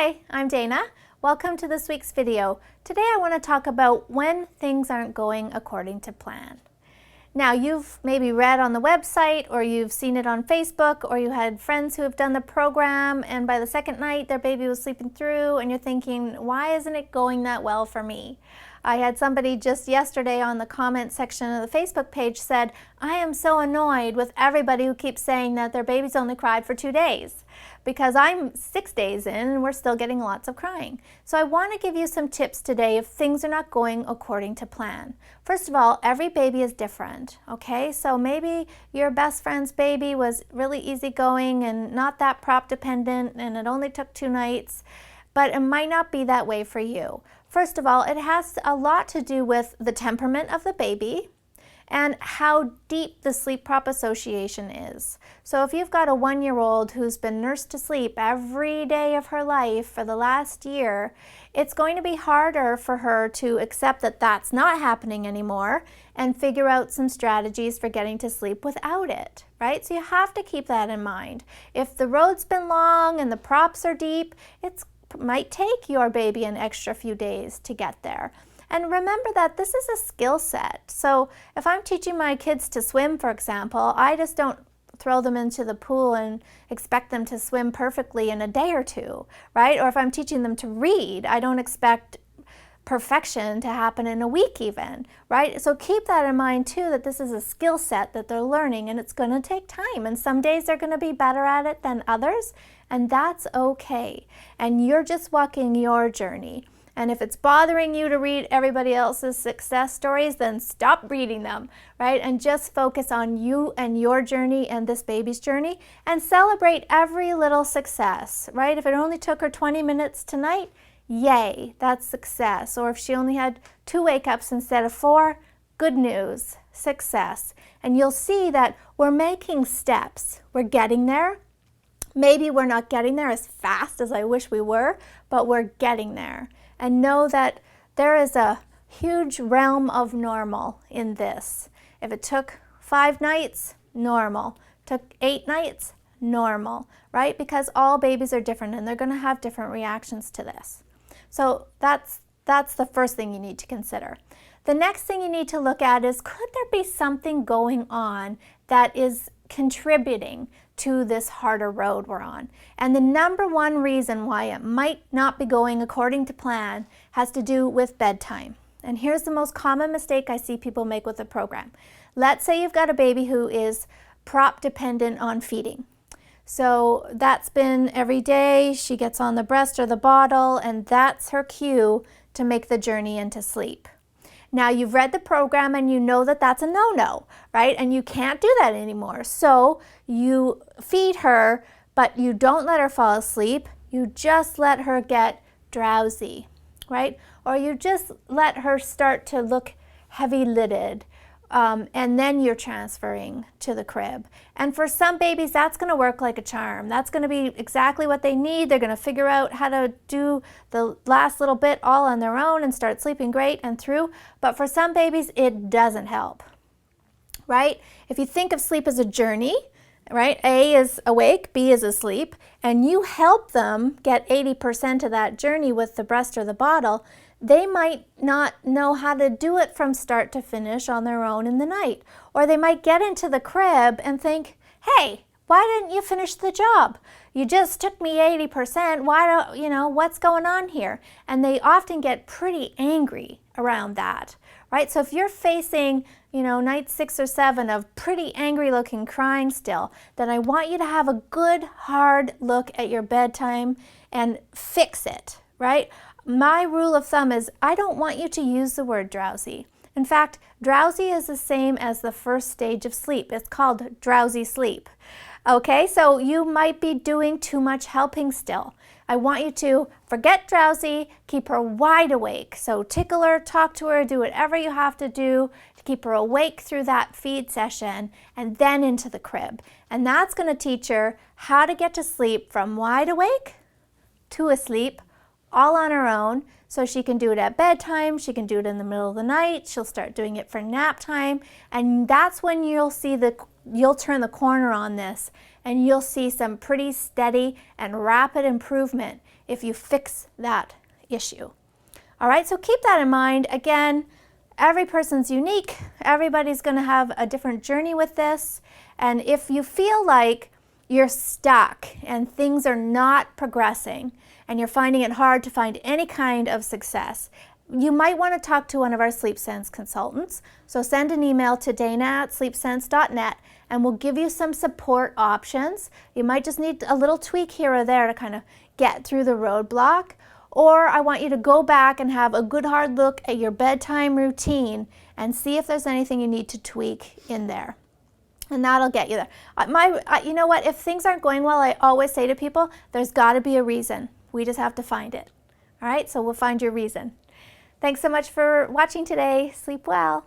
Hi, I'm Dana. Welcome to this week's video. Today I want to talk about when things aren't going according to plan. Now, you've maybe read on the website, or you've seen it on Facebook, or you had friends who have done the program, and by the second night their baby was sleeping through, and you're thinking, why isn't it going that well for me? I had somebody just yesterday on the comment section of the Facebook page said, I am so annoyed with everybody who keeps saying that their baby's only cried for 2 days, because I'm 6 days in and we're still getting lots of crying. So I want to give you some tips today if things are not going according to plan. First of all, every baby is different, okay? So maybe your best friend's baby was really easygoing and not that prop dependent, and it only took 2 nights, but it might not be that way for you. First of all, it has a lot to do with the temperament of the baby and how deep the sleep-prop association is. So if you've got a 1-year-old who's been nursed to sleep every day of her life for the last year, it's going to be harder for her to accept that that's not happening anymore and figure out some strategies for getting to sleep without it, right? So you have to keep that in mind. If the road's been long and the props are deep, it might take your baby an extra few days to get there. And remember that this is a skill set. So if I'm teaching my kids to swim, for example, I just don't throw them into the pool and expect them to swim perfectly in a day or two, right? Or if I'm teaching them to read, I don't expect perfection to happen in a week even, right? So keep that in mind too, that this is a skill set that they're learning, and it's going to take time, and some days they're going to be better at it than others, and that's okay. And you're just walking your journey. And if it's bothering you to read everybody else's success stories, then stop reading them, right? And just focus on you and your journey and this baby's journey, and celebrate every little success, right? If it only took her 20 minutes tonight, yay, that's success. Or if she only had 2 wake-ups instead of 4, good news, success. And you'll see that we're making steps. We're getting there. Maybe we're not getting there as fast as I wish we were, but we're getting there. And know that there is a huge realm of normal in this. If it took 5 nights, normal. Took 8 nights, normal, right? Because all babies are different and they're going to have different reactions to this. So that's the first thing you need to consider. The next thing you need to look at is, could there be something going on that is contributing to this harder road we're on? And the number one reason why it might not be going according to plan has to do with bedtime. And here's the most common mistake I see people make with the program. Let's say you've got a baby who is prop dependent on feeding. So that's been every day, she gets on the breast or the bottle, and that's her cue to make the journey into sleep. Now, you've read the program and you know that that's a no-no, right? And you can't do that anymore. So you feed her, but you don't let her fall asleep. You just let her get drowsy, right? Or you just let her start to look heavy-lidded. And then you're transferring to the crib. And for some babies, that's going to work like a charm. That's going to be exactly what they need. They're going to figure out how to do the last little bit all on their own and start sleeping great and through. But for some babies, it doesn't help, right? If you think of sleep as a journey, right? A is awake, B is asleep, and you help them get 80% of that journey with the breast or the bottle, they might not know how to do it from start to finish on their own in the night. Or they might get into the crib and think, hey, why didn't you finish the job? You just took me 80%. Why don't, what's going on here? And they often get pretty angry around that, right? So if you're facing, night 6 or 7 of pretty angry looking crying still, then I want you to have a good hard look at your bedtime and fix it, right? My rule of thumb is I don't want you to use the word drowsy. In fact, drowsy is the same as the first stage of sleep. It's called drowsy sleep. Okay, so you might be doing too much helping still. I want you to forget drowsy, keep her wide awake. So tickle her, talk to her, do whatever you have to do to keep her awake through that feed session, and then into the crib. And that's going to teach her how to get to sleep from wide awake to asleep, all on her own. So she can do it at bedtime, she can do it in the middle of the night, she'll start doing it for nap time, and that's when you'll turn the corner on this, and you'll see some pretty steady and rapid improvement if you fix that issue. All right, so keep that in mind. Again, every person's unique. Everybody's going to have a different journey with this. And if you feel like you're stuck and things are not progressing and you're finding it hard to find any kind of success, you might want to talk to one of our SleepSense consultants. So send an email to dana@sleepsense.net and we'll give you some support options. You might just need a little tweak here or there to kind of get through the roadblock. Or I want you to go back and have a good hard look at your bedtime routine and see if there's anything you need to tweak in there. And that'll get you there. You know what? If things aren't going well, I always say to people, there's got to be a reason. We just have to find it. All right, so we'll find your reason. Thanks so much for watching today. Sleep well.